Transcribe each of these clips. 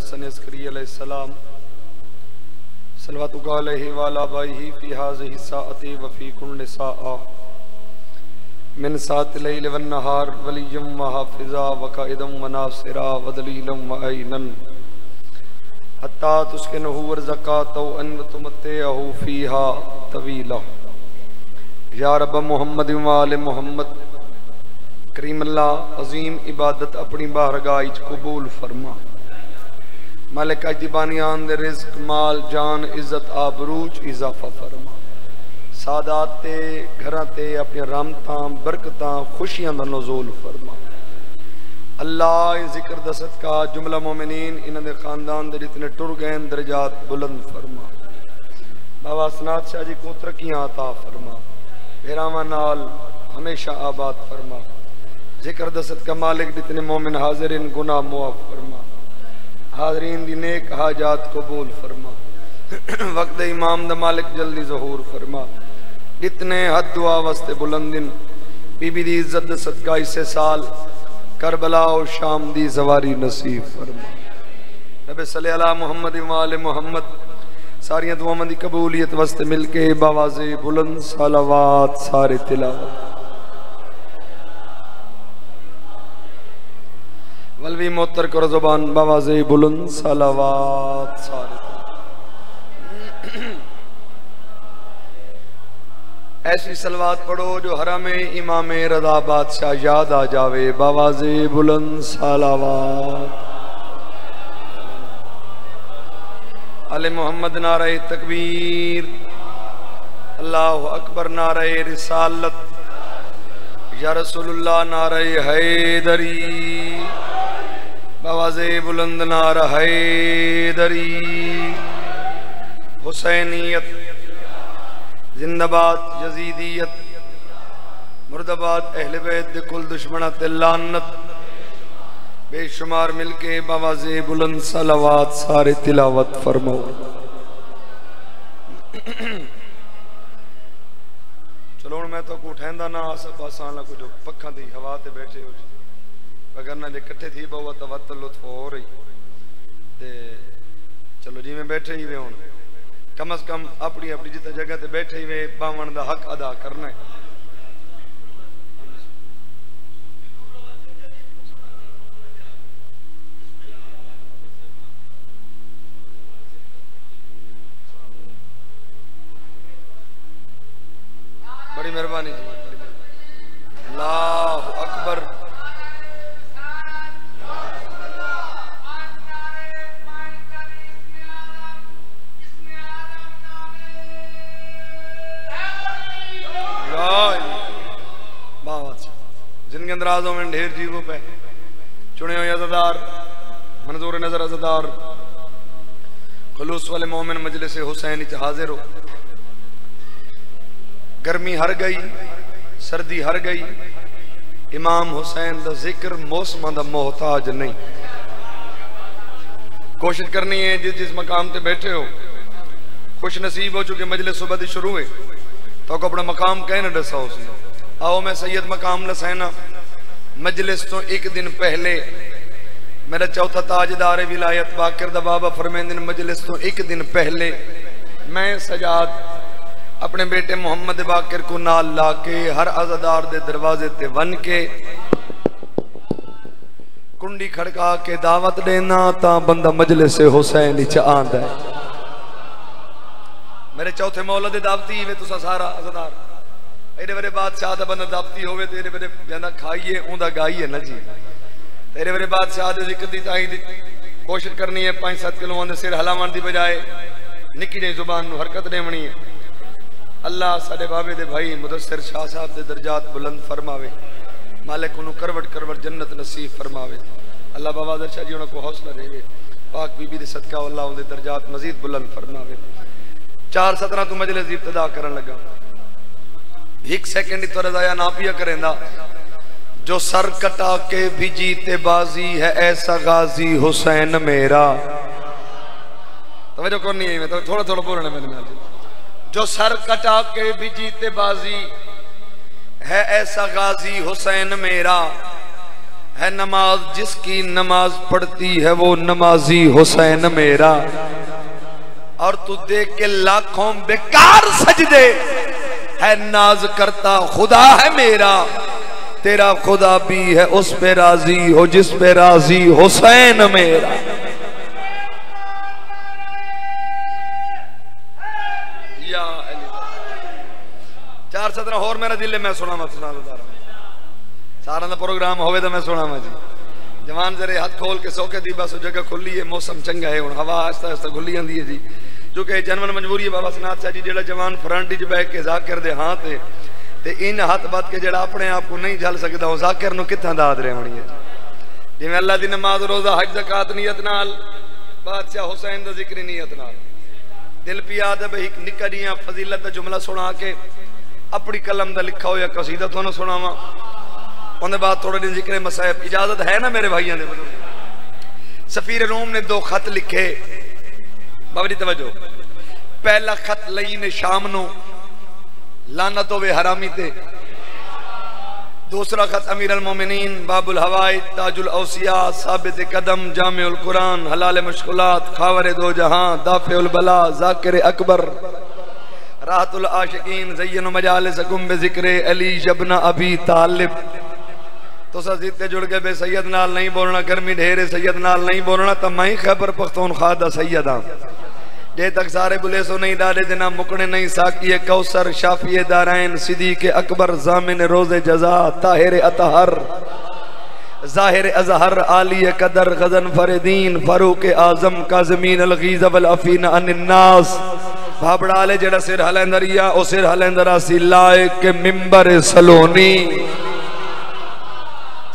الحسن عسکری علیہ السلام صلواتک علیہ وعلی آبائہ فی هذه الساعۃ وفی کل ساعۃ من ساعۃ اللیل والنہار ولیا وحافظا وقائدا وناصرا ودلیلا وعینا حتی تسکنہ ورزقاتہ ان تمتعہ فیہا طویلا یا رب محمد وآل محمد کریم اللہ عظیم عبادت اپنی بارگاہ قبول فرما مالک اجدبانیان دے رزق مال جان عزت آبروج اضافہ فرما سادات تے گھراں تے اپنی رحمتاں برکتاں خوشیاں دا نزول فرما اللہ ذکر دا صدقہ جملہ مومنین انہاں دے خاندان دے جتنے ٹر گئے درجات بلند فرما بابا سنات شاہ جی کو ترقیاں عطا فرما بھیراواں نال ہمیشہ آباد فرما ذکر دا صدقہ مالک جتنے مومن حاضرین گناہ معاف فرما حاضرین دی نیک حاجات قبول فرما وقت امام دا مالک جلدی ظہور فرما جتنے حد دعا وسط بلندن بی بی دی عزت دا صدقہ اسے سال کربلا و شام دی زواری نصیب فرما نبی صلی اللہ محمد وآل محمد ساریاں دعا دی قبولیت وسط مل کے باواز بلند صلوات سارے تلاوت ولوی موتر کر زبان باواز بلند صلوات سارے ایسی صلوات پڑھو جو حرم امام رضا بادشاہ یاد آ جاوے باواز بلند صلوات آل محمد نعرہ تکبیر اللہ اکبر نعرہ رسالت یا رسول اللہ نعرہ حیدری باواز بلند نعرہ حیدری حسینیت زندہ باد یزیدیت مرد آباد اہل بیت کل دشمنات لعنت بے شمار مل کے باواز بلند صلوات سارے تلاوت فرماؤ چلو میں تو کو اٹھائندہ نہ آسا پاسان لکو جو پکھاں دی ہوا تے بیٹھے ہو اگرنہ جے کٹھے تھی بہو توت لطف ہو رہی چلو جی میں بیٹھے ہی وے ہوں کم از کم اپنی اپنی جتا جگہ تے بیٹھے ہی وے باون دا حق ادا کرنا ہے بڑی مہربانی جی اللہ اکبر جن کے اندرازوں میں ڈھیر جیبوں پہ چنے ہوئے عزدار منظور نظر عزدار خلوص والے مومن مجلس حسین حاضر ہو گرمی ہر گئی سردی ہر گئی امام حسین دا ذکر موسم دا محتاج نہیں کوشش کرنی ہے جس مقام تے بیٹھے ہو خوش نصیب ہو چکے مجلس صبح دی شروع ہے تو کو اپنا مقام کہنے ڈسا ہو سی آؤ میں سید مقام لسینا مجلس تو ایک دن پہلے میرا چوتھا تاجدار ولایت باقر دا بابا فرمیندن مجلس تو ایک دن پہلے میں سجاد اپنے بیٹے محمد باقر کو نال لا کے ہر عزدار دے دروازے تے ون کے کنڈی کھڑکا کے دعوت دینا تا بندہ مجلس حسین چا آندہ ہے میرے چوتھے مولد دعوتی ہوئے تو سارا عزدار ایرے بڑے بادشاہ دا بندہ دعوتی ہوئے تیرے بڑے جانا کھائیے اوندہ گائیے نا جی تیرے بڑے بادشاہ دے ذکر دی تائی دی کوشش کرنی ہے 5-7 کلو اندر سیر حلامان دی بجائے نکی جائے زبان نو حرکت دے منی ہے اللہ ساڑے بابے دے بھائی مدثر شاہ صاحب دے درجات بلند فرماوے مالک انہوں کروٹ جنت نصیب فرماوے اللہ بابا در شاہ جی انہوں کو حوصلہ دے پاک بی بی دے صدقہ اللہ انہوں دے درجات مزید بلند فرماوے 4:17 تو مجلس ابتدا کرن لگا ایک سیکنڈ تو رضایا ناپیا کریں دا جو سر کٹا کے بھی جیتے بازی ہے ایسا غازی حسین میرا توجہ کرنی ہے میں تھوڑا بولنا میں نے جو سر کٹا کے بھی جیتے بازی ہے ایسا غازی حسین میرا ہے نماز جس کی نماز پڑھتی ہے وہ نمازی حسین میرا، اور تو دیکھ کے لاکھوں بیکار سجدے، ہے ناز کرتا خدا ہے میرا، تیرا خدا بھی ہے اس پہ راضی ہو جس پہ راضی حسین میرا۔ یا علی چار سطرہ اور میرا دل ہے، میں سنا میں سنا بتا رہا ہوں، سارا دا پروگرام ہوئے تو میں سنا میں جی جوان ذرے ہاتھ کھول کے سوکے دی بس جگہ کھلی ہے، موسم چنگا ہے، ہوا آہستہ آہستہ کھلی آندی ہے جی، جو کہ جنون مجبوری ہے بابا سنات شاہ جی جیڑا جوان فرنٹ وچ بیٹھ کے ذاکر دے ہاں تے ان ہاتھ بات کے جڑا اپنے آپ کو نہیں جھل سکتا ہوں ذاکر نو کتنا داد رہے ہونی ہے جی میں اللہ دی نماز روزہ حج زکات نیت نال بادشاہ حسین دا ذکر نیت نال دل پیا دے بھئی نکا دیاں فضیلت دا جملہ سنا کے اپنی قلم دا لکھا ہو یا قصیدہ تو نہ سناواں انہیں بعد تھوڑا دن ذکر مصائب اجازت ہے نا میرے بھائیاں دے بزرگ۔ سفیر روم نے 2 خط لکھے، بابا جی توجہ، پہلا خط لئی نے شام نو لعنت ہوے حرامی تے، دوسرا خط امیر المومنین باب الحوائج تاج الاوصیاء ثابت قدم جامع القرآن حلال مشکلات خاور 2 جہاں دافع البلا ذاکر اکبر راحت العاشقین زین مجالسکم بذکر علی ابن ابی طالب۔ تو سا زیتے جڑ گئے بے سید نال نہیں بولنا، گرمی ڈھیرے سید نال نہیں بولنا، تب میں خیبر پختونخوا دا سیداں جے تک سارے بلے سو نہیں ڈالے جنا مکڑے نہیں ساکی کوثر شافی دارائن صدیق اکبر ضامن روز جزا طاہر اطہر ظاہر ازہر عالی قدر غزن فردین فاروق اعظم کاظمین الغیظ والعفین عن الناس بھابڑا لے جڑا سر حلیندریا او سر حلیندرہ سی لائے کے ممبر سلونی۔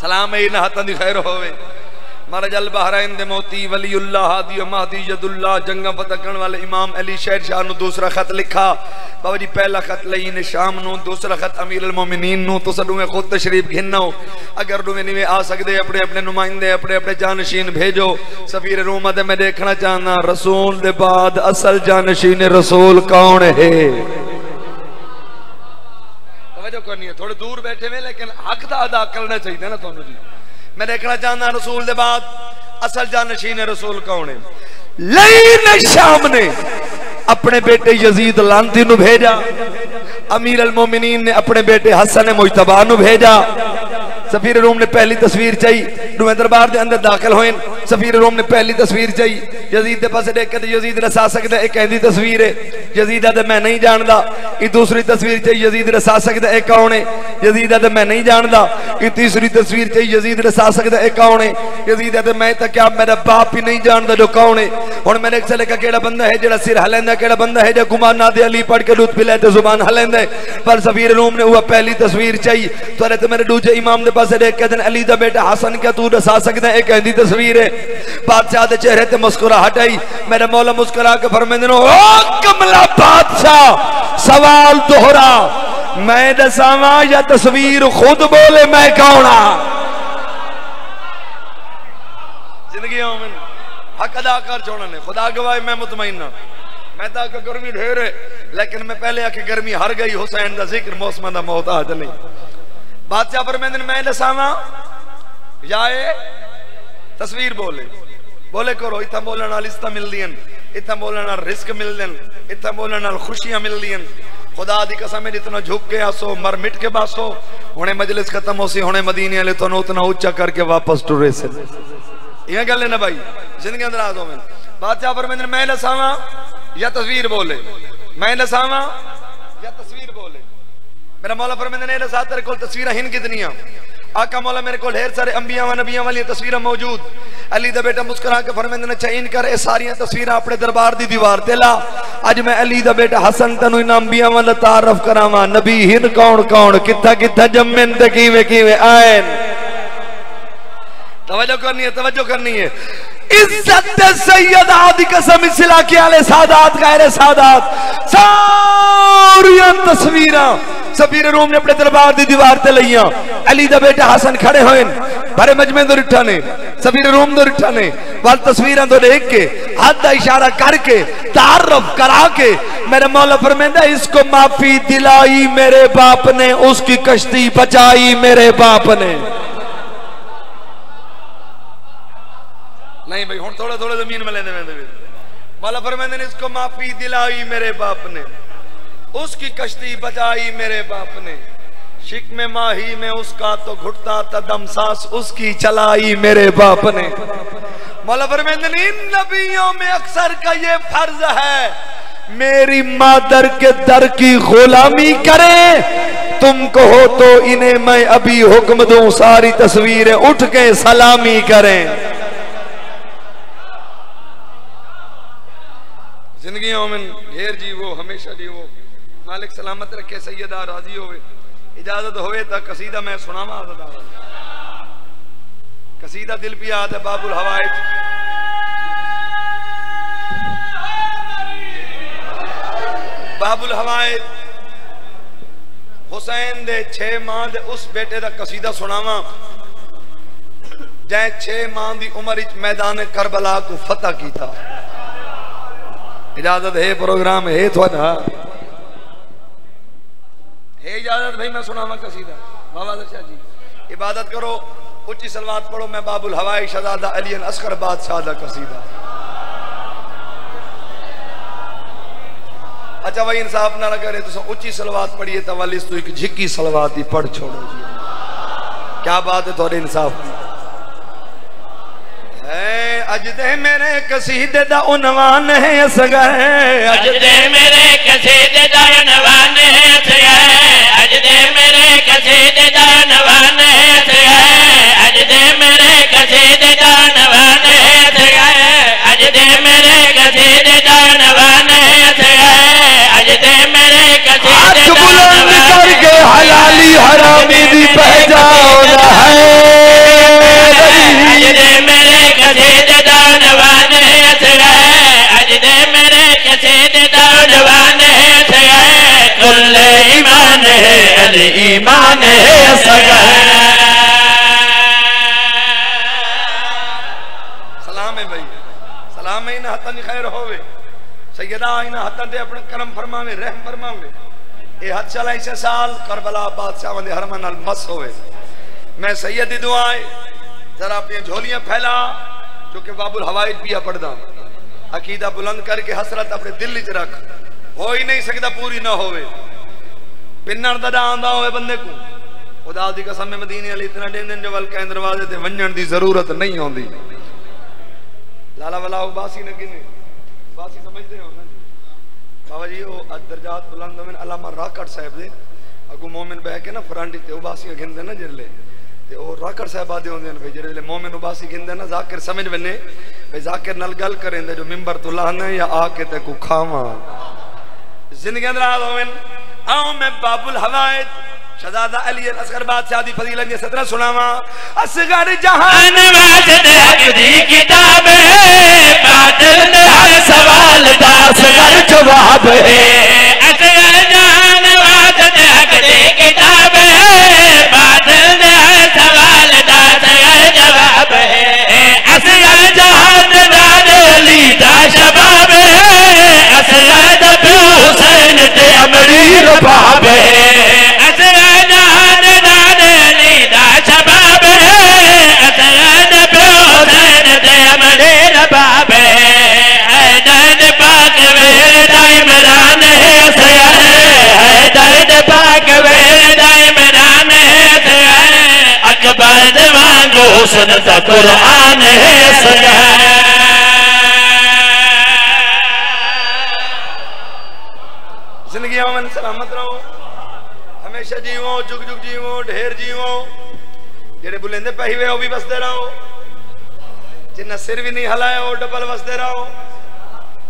سلام ہے انہا تندی خیر ہوئے مرج البحرین دے موتی ولی اللہ حادی و مہدی ید اللہ جنگا فتح کرن والے امام علی شہر شاہ نو دوسرا خط لکھا، بابا جی پہلا خط لئین شام نو، دوسرا خط امیر المومنین نو، تو سڈوں میں خود تشریف گھنو، اگر ڈویں نہیں آ سکتے اپنے اپنے نمائندے اپنے اپنے جانشین بھیجو۔ سفیر روم دے میں دیکھنا چاہنا رسول دے بعد اصل جانشین رسول کون ہے؟ توجہ کرنی ہے، تھوڑے دور بیٹھے ہوئے لیکن حق دا ادا کرنا چاہیے نا تھانوں جی۔ میں دیکھنا چاہنا رسول دے بعد اصل جانشین رسول کون ہے؟ لین شام نے اپنے بیٹے یزید لانتی نو بھیجا، امیر المومنین نے اپنے بیٹے حسن مجتبہ نو بھیجا۔ سفیر روم نے پہلی تصویر چاہی، نویں دربار دے اندر داخل ہوئیں، سفیر روم نے پہلی تصویر چاہی، یزید دے پاس دیکھ کے یزید رسا سکتا ہے ایک ایندی تصویر ہے، یزید دے میں نہیں جاندا، یہ دوسری تصویر چاہی یزید رسا سکتا ہے ایک کون ہے، یزید دے میں نہیں جاندا، یہ تیسری تصویر چاہی یزید رسا سکتا ہے ایک کون ہے، یزید دے میں تک کیا میرا باپ ہی نہیں جاندا جو کون ہے۔ اور میں نے ایک سلے کا کیڑا بندہ ہے جڑا سر ہلیندہ، کیڑا بندہ ہے جو گمان نہ دے علی پڑھ کے لوت پلے تے زبان ہلیندہ، پر سفیر روم نے وہ پہلی تصویر چاہی تو رہتے میرے دوجے امام دے پاس دیکھ کے دن علی دا بیٹا حسن کیا تو رسا سکتا ہے ایک ایندی تصویر ہے۔ بادشاہ دے چہرے تے مسکرا ہٹائی، میرے مولا مسکرا کے فرمیندنو او کملا بادشاہ سوال دہرا، میں دساواں یا تصویر خود بولے میں کونا؟ زندگی آمین حق ادا کر چھوڑنے خدا گواہ میں مطمئن نہ میں تا کہ گرمی ڈھیر ہے لیکن میں پہلے آکے گرمی ہر گئی حسین دا ذکر موسمہ دا محتاج نہیں۔ بادشاہ فرمیندن میں دساواں یا تصویر بولے بولے کرو، اتھا بولنا لستہ مل دین، اتھا بولنا رزق مل دین، اتھا بولنا خوشیاں مل دین۔ خدا دی قسم میں جتنا جھک کے آسو مر مٹ کے باسو ہونے مجلس ختم ہو سی ہونے مدینہ لے تو اتنا اچھا کر کے واپس ٹورے سے یہ گل لینا بھائی زندگی اندر آدھوں میں۔ بادشاہ فرمیندن میں نساواں یا تصویر بولے، میں نساواں یا تصویر بولے۔ میرا مولا فرمیندن اے نسا تیرے کول تصویرہ ہن کتنیاں؟ آقا مولا میرے کول ڈھیر سارے انبیاء و نبیاں والی تصویریں موجود۔ علی دا بیٹا مسکرا کے فرمیندن چین کر اے ساریاں تصویریں اپنے دربار دی دیوار تے لا، اج میں علی دا بیٹا حسن تنو ان انبیاء والا تعارف کراواں، نبی ہن کون کون کتھا کتھا جمن تے کیویں کیویں آئین۔ توجہ کرنی ہے، توجہ کرنی ہے۔ عزت سیدات دی قسم اسلا کے آلے سادات غیر سادات ساریاں تصویراں سفیر روم نے اپنے دربار دی دیوار تے لئیاں۔ علی دا بیٹا حسن کھڑے ہوئیں بھرے مجمع دو رٹھانے، سفیر روم دو رٹھانے وال تصویراں دو دیکھ کے ہاتھ دا اشارہ کر کے تعارف کرا کے میرے مولا فرمیندہ اس کو معافی دلائی میرے باپ نے، اس کی کشتی بچائی میرے باپ نے۔ نہیں بھائی ہون تھوڑا تھوڑا زمین میں لینے میں مولا فرمائے نے اس کو معافی دلائی میرے باپ نے، اس کی کشتی بچائی میرے باپ نے، شک میں ماہی میں اس کا تو گھٹتا تا دم سانس اس کی چلائی میرے باپ نے۔ مولا فرمائے نے ان نبیوں میں اکثر کا یہ فرض ہے میری مادر کے در کی غلامی کریں، تم کہو تو انہیں میں ابھی حکم دوں ساری تصویریں اٹھ کے سلامی کریں۔ زندگیوں میں ڈھیر جیو ہمیشہ جیو، مالک سلامت رکھے، سیدہ راضی ہوئے، اجازت ہوئے تا قصیدہ میں سناما آزاد آزاد قصیدہ دل پہ آتا ہے باب الحوائج۔ باب الحوائج حسین دے 6 ماہ دے اس بیٹے دا قصیدہ سناما جائے 6 ماہ دی عمر اچ میدان کربلا کو فتح کی تھا۔ اجازت ہے پروگرام ہے تو نا ہے اجازت بھائی میں سناما قصیدہ بابا شاہ جی عبادت کرو، اچھی صلوات پڑھو، میں باب الحوائج شہزادہ علی اصغر بادشاہ دا قصیدہ۔ اچھا بھائی انصاف نہ کرے تو سب اچھی صلوات پڑھیے تو والی تو ایک جھکی صلوات ہی پڑھ چھوڑو جی، کیا بات ہے تھوڑے انصاف کی۔ اجدے میرے قصیدے دا عنوان ہے اصغر، اجدے میرے قصیدے دا عنوان ہے اصغر، اجدے میرے قصیدے دا عنوان ہے اصغر، اجدے میرے قصیدے دا عنوان ہے اصغر، اجدے میرے قصیدے دا عنوان ہے اصغر، اجدے میرے قصیدے دا عنوان ہے کر کے حلالی حرامی دی پہچان ہے، اجدے میرے قصیدے دا عنوان ہے اصغر، اجدے میرے قصیدے دا عنوان ہے اصغر، کل ایمان ہے علی ایمان ہے اصغر۔ سلام ہے بھائی، سلام ہے انہا حتن خیر ہوئے، سیدہ انہا حتن دے اپنے کرم فرماوے، رحم فرماوے، اے حد چلا اسے سال کربلا بادشاہ وندے حرمان المس ہوئے۔ میں سیدی دعائیں ذرا اپنی جھولیاں پھیلا جو کہ باب الحوائج پیا پڑھدا، عقیدہ بلند کر کے حسرت اپنے دل وچ رکھ، ہو ہی نہیں سکتا پوری نہ ہوئے، پنن دا آندا ہوئے بندے کو خدا دی قسم میں مدینے علی اتنا ڈین جو ول کے دروازے تے ونجن دی ضرورت نہیں ہوندی۔ لالا والا باسی نہ گنے، باسی سمجھتے ہو نا بابا جی وہ درجات بلند میں علامہ راکڑ صاحب دے اگو مومن بہ کے نا فرانڈی تے باسی گھندے نا جڑلے تے او راکڑ صاحب آدے ہوندے نے جڑے مومن باسی گھندے نا ذاکر سمجھ ونے بھئی ذاکر نال گل کریں دے جو منبر تو لانا یا آ کے تے کو کھاواں زندگی اندر آویں آؤں میں باب الحوائج شہزادہ علی اصغر بادشاہ دی فضیلت یہ سترہ سناواں۔ اصغر جہان واجد حق دی کتاب ہے، باطل دے ہر سوال دا اصغر جواب ہے، اصغر جہان واجد حق دی کتاب ہے، باطل دے ہر سوال دا اصغر جواب ہے، اصغر جہان داد علی دا شباب ہے، اصغر دا پیو حسین تے امری رباب ہے، حسن دا قرآن ہے اصغر۔ زندگی آمن سلامت رہو، ہمیشہ جیووں، جگ جگ جیووں، ڈھیر جیووں، جڑے بلندے پہی ہوئے ہو بھی بستے رہو، جنہ سر بھی نہیں ہلائے ہو ڈبل بستے رہو۔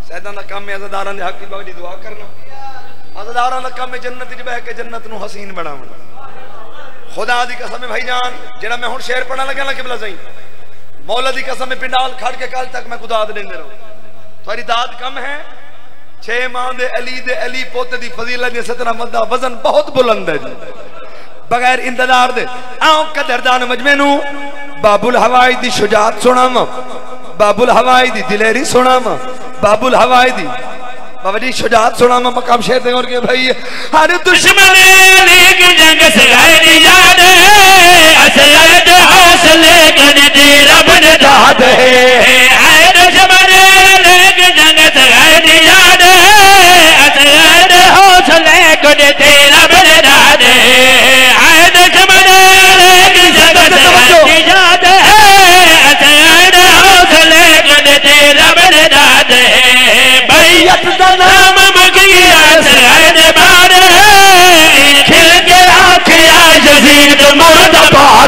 سیدان دا کام میں عزداران دے حق کی بغلی دعا کرنا، عزداران دا کام میں جنت جی بہ کے جنت نو حسین بڑھاونا۔ خدا دی قسم بھائی جان جڑا میں ہن شعر پڑھنا لگا نا قبلہ سائیں، مولا دی قسم پنڈال کھڑ کے کل تک میں خدا دے دے رہا تھوڑی داد کم ہے۔ 6 ماہ دے علی پوتے دی فضیلت دی 17 مدہ وزن بہت بلند ہے جی، بغیر انتظار دے آؤں قدردان مجمع نو باب الحوائج دی شجاعت سناواں، باب الحوائج دی دلیری سناواں، باب الحوائج دی بابا شجاعت سنا میں مقام شہر دیں اور کہ بھائی ہر دشمن علی کی جنگ سے غیر یاد ہے اسد حوصلے گنتی رب نے داد ہے اے دشمن علی کی جنگ سے غیر یاد ہے اسد حوصلے گنتی رب نے داد ہے اے دشمن علی کی جنگ سے غیر یاد ہے اسد حوصلے گنتی رب نے داد ہے بیعت دا نام مرد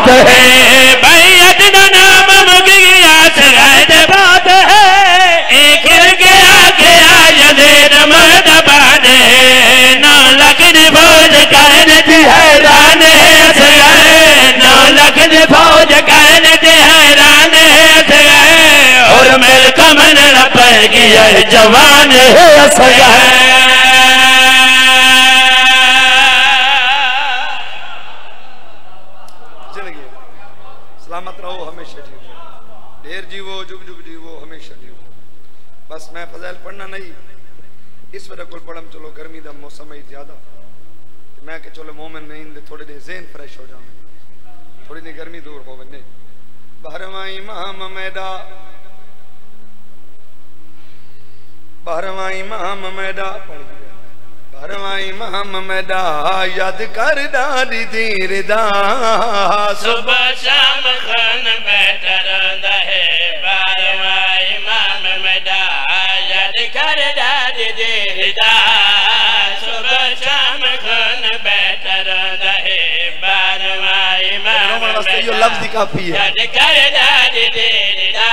ہے بیعت دا نام مگیا سرائد بات ہے ایک گیا گیا یزید مرد بات ہے نو لکھن فوج کرنے تھی حیران ہے سرائے نو لکھن فوج کرنے تھی حیران ہے سرائے اور مل کمن رپر گیا جوان ہے سرائے بس میں فضائل پڑھنا نہیں اس وجہ کل پڑھم چلو گرمی دا موسم ہی زیادہ میں کہ چلو مومن نہیں دے تھوڑے دے ذہن فریش ہو جاؤں تھوڑی دے گرمی دور ہو بنے بہرواں امام میڈا بہرواں امام میڈا بہرواں امام میڈا یاد کر دادی دیر دا صبح شام خان بیٹھا رہتا ہے بہرواں امام میڈا یاد کر دادی دیر دا صبح شام خان بیٹھا رہتا ہے بہرواں امام میڈا یاد کر دادی دیر دا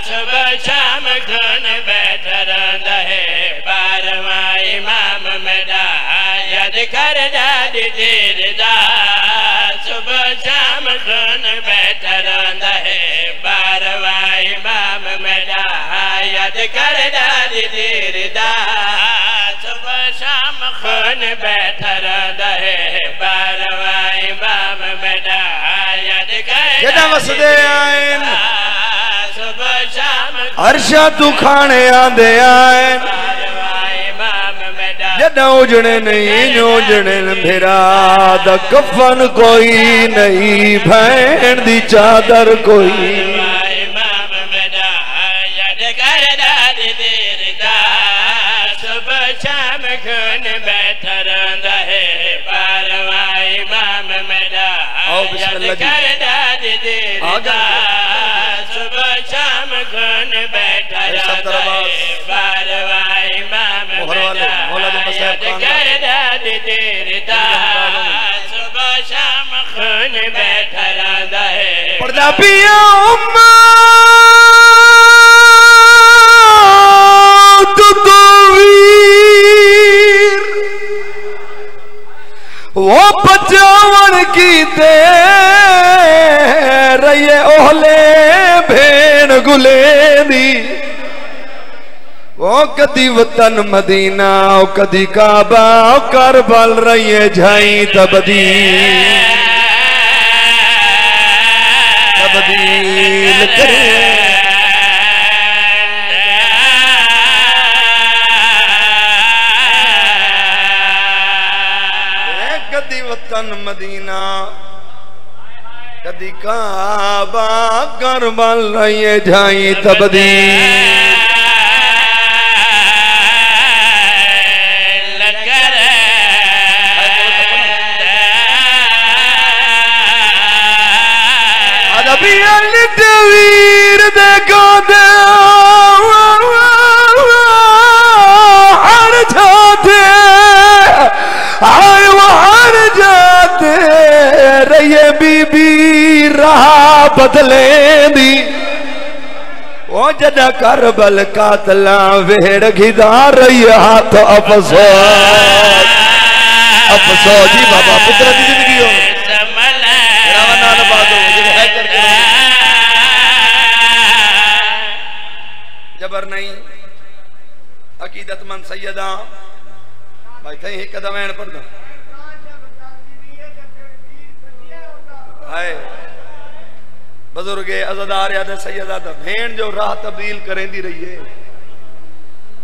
صبح شام خان بیٹھا رہتا ہے بہرواں امام میڈا یاد کر دادی دیر دا صبح شام خان بیٹھا رہتا ہے بہرواں امام میڈا یاد کر دادی دیر دا صبح شام خان بیٹھا رہتا ہے بہرواں امام میڈا یاد کر دادی دیر دا صبح شام عرشہ تو کھانے آندے آئیں جدہ اجڑے نہیں اجڑے بھیرا دا کفن کوئی نہیں بھین دی چادر کوئی امام میڈا یاد کر دادی دیر دا صبح شام خون بیٹھا رہتا ہے بہرواں امام میڈا یاد کر دادی دیر دا صبح شام خون بیٹھا رہتا ہے بہرواں امام میڈا یاد کر دادی دیر دا صبح شام خون بیٹھا رہتا ہے پردہ پیا امت دویر وہ پچاون کی دے رہے اہلے بھین گلے دی وہ کدی وطن مدینہ وہ کدی کعبہ وہ کربل رہی جھائیں تبدیل کرے کدی وطن مدینہ کدی کعبہ کربل رہی جھائیں تبدیل ویر دیکھو دے ہر جاتے آئے وہ ہر جاتے رہے بی بی رہا بدلے دی وہ جدہ کربل قاتلہ ویڑ گھدا رہی ہاتھ افسوس جی بابا پترہ دی زندگی ہو روانہ نبادو جنہیں ہے کر کے جبر نہیں عقیدت من سیدہ بھائی تھے ہی قدمین پڑھ دو آئے بزرگ عزدار یاد سیدہ دا بھین جو راہ تبدیل کریں دی رہی ہے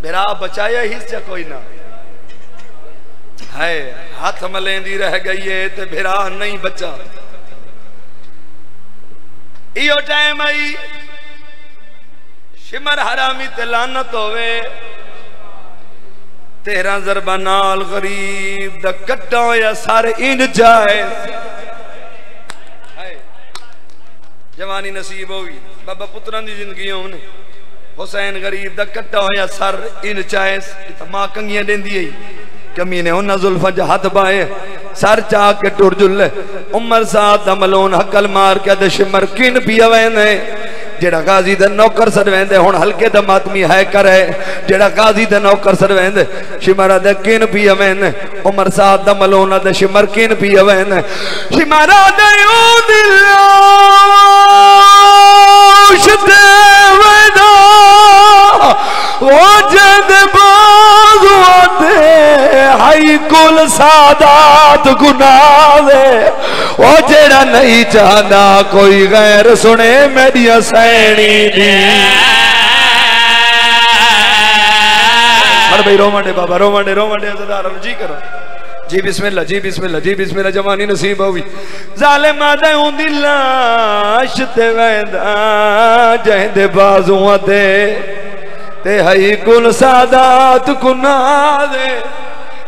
بھرا بچایا ہی سے کوئی نہ ہے ہاتھ ملیں دی رہ گئی ہے تے بھرا نہیں بچا ایو ٹائم آئی شمر حرامی تے لعنت ہوئے 13 ضربہ نال غریب دا کٹا یا سارے ان جائے جوانی نصیب ہوئی بابا پتران دی زندگی ہونے حسین غریب دا کٹا یا سر ان چائس ماں کنگیاں دین دی ہے کمینے ہونا ظلفہ جہات بائے سر چاہ کے ٹور جلے عمر ساتھ دا ملون حقل مار کے دا شمر کن پیا وینے جیڑا غازی دا نوکر سر ویندے ہون ہلکے دا ماتمی ہے کرے جیڑا غازی دا نوکر سر ویندے شمرہ دا کن پیا ویندے عمر ساتھ دا ملون دا شمر کن پیا ویندے شمرہ دا یوں دلاش دے ویندہ وجد بازو دے ہائی کل سادات گناہ دے وہ جیڑا نہیں چاہنا کوئی غیر سنے میری سینی دی مر بھئی رو منڈے بابا رو منڈے عزدار جی کرو جی بسم اللہ جی بسم اللہ جی بسم اللہ جوانی نصیب ہوئی ظالم آدھے ہوں دی لاش تے ویندہ جہد بازوں دے تے ہائی کل سادات گناہ دے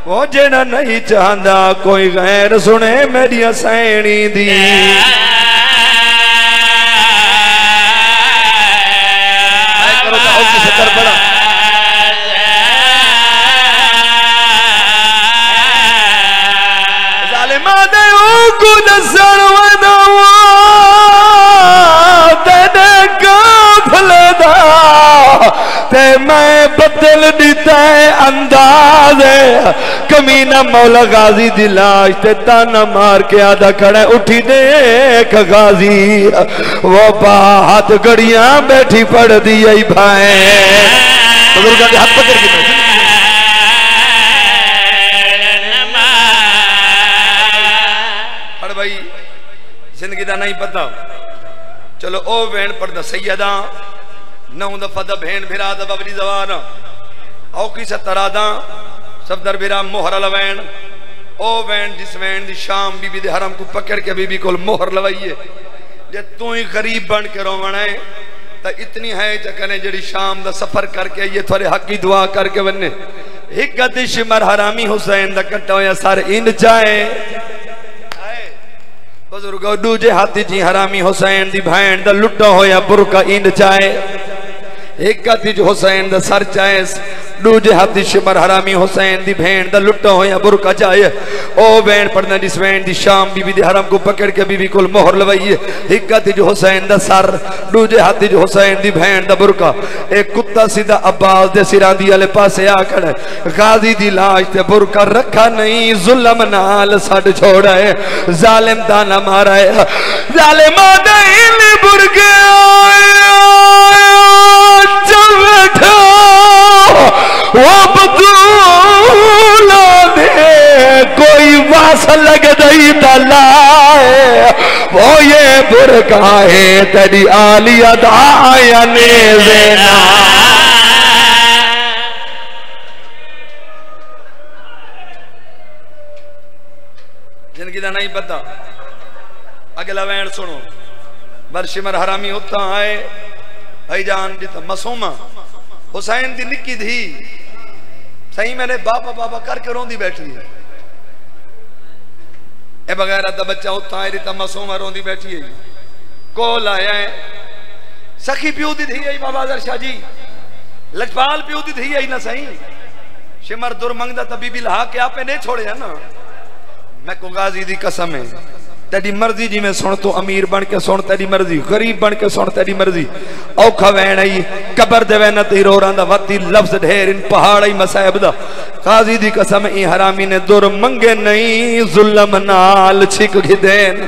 وہ جیڑا نہیں چاہندہ کوئی غیر سنے میری سینی دی آئے کرو چاہو کی ستر بڑا ظالمہ دے اوکن سرویدہ تینے کافل دا تے میں بدل دیتا ہے انداز کمینہ مولا غازی دلاش تے تانا مار کے آدھا کھڑے اٹھی دیکھ غازی وہ ہاتھ گڑیاں بیٹھی پڑھ دی ای بھائیں بزرگاں دے ہاتھ پکڑ کے بیٹھ پڑھ بھائی زندگی دا نہیں پتا چلو او بین پڑھ دا سیدہ نو دفعہ دا بہن بھرا دا ببری زوانا او کی سترہ دا سب در بھرا مہر لوین او وین جس وین دی شام بی بی دے حرم کو پکڑ کے بی بی کول مہر لوائیے جے تو ہی غریب بن کے رو منائے تا اتنی ہے چکنے جڑی شام دا سفر کر کے یہ تھوڑے حق کی دعا کر کے بننے حکت شمر حرامی حسین دا کٹا ہویا سارے ان چاہے بزرگو دوجے ہاتھی جی حرامی حسین دی بھائن دا لٹا ہویا برکا ایند چاہے ایک ہاتھی جو حسین دا سر چاہے دوجے ہاتھی شمر حرامی حسین دی بھین دا لٹا ہویا برکا چاہے او بین پڑھنا جس بین دی شام بی بی دی حرم کو پکڑ کے بی بی کل مہر لوائیے ایک ہاتھی جو حسین دا سر دوجے ہاتھی جو حسین دی بھین دا برکا ایک کتا سیدھا عباس دے سران دی علی پاسے آکڑ غازی دی لاش تے برکا رکھا نہیں ظلم نال ساڑ چھوڑا ہے ظالم دانا مارا ہے ظالم آدھائن برکے چوٹھا وہ بطولہ دے کوئی واسل لگ دئی دلائے وہ یہ برکا ہے تیری آلیہ دعایا نیزینا جنگی دا نہیں پتا اگلا وین سنو برشمر حرامی ہوتا آئے بھائی جان جتا مسومہ حسین دی نکی دھی صحیح میں نے بابا بابا کر کے رون دی بیٹھ لی اے بغیر دا بچہ ہوتا ہے ریتا مسومہ رون دی بیٹھی ہے کول آیا ہے سخی پیو دی دھی ہے بابا در شاہ جی لجپال پیو دی دھی ہے نا صحیح شمر در منگ دا تبی بھی لہا کے آپ نے چھوڑے ہیں نا میں کو غازی دی قسم ہے تیری مرضی جی میں سن تو امیر بن کے سن تیری مرضی غریب بن کے سن تیری مرضی اوکھا وین آئی قبر دے وین تی رو رہاں دا وقتی لفظ ڈھیر ان پہاڑ آئی مسائب دا غازی دی قسم ای حرامی نے در منگے نہیں ظلم نال چھک گھدین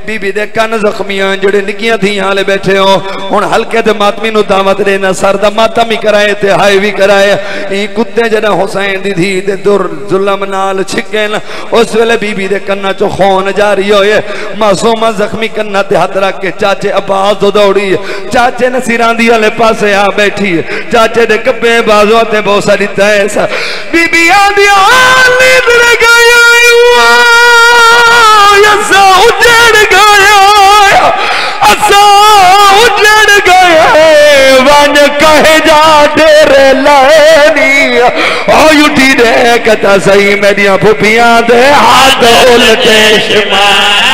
بی بی دے کن زخمیاں جڑے نکیاں تھیاں لے بیٹھے ہو ہن ہلکے تے ماتمی نو دعوت دینا سر دا ماتم ہی کرائے تے ہائے بھی کرائے این کتے جڑا حسین دی تھی تے در ظلم نال چھکن اس ویلے بی بی دے کناں چوں خون جاری ہوئے معصومہ زخمی کناں تے ہاتھ رکھ کے چاچے عباس دوڑی چاچے نصیران دی والے پاسے آ بیٹھی چاچے دے کبے بازو تے بوسا دیتا ہے ایسا بی بی آدھی آلی در گیا ایسا اجڑ گیا ایسا اجڑ گیا وان کہے جا ڈیرے لینی آئی اٹھی دے کہتا صحیح میڈیاں پھوپیاں دے ہاتھ الٹے شمار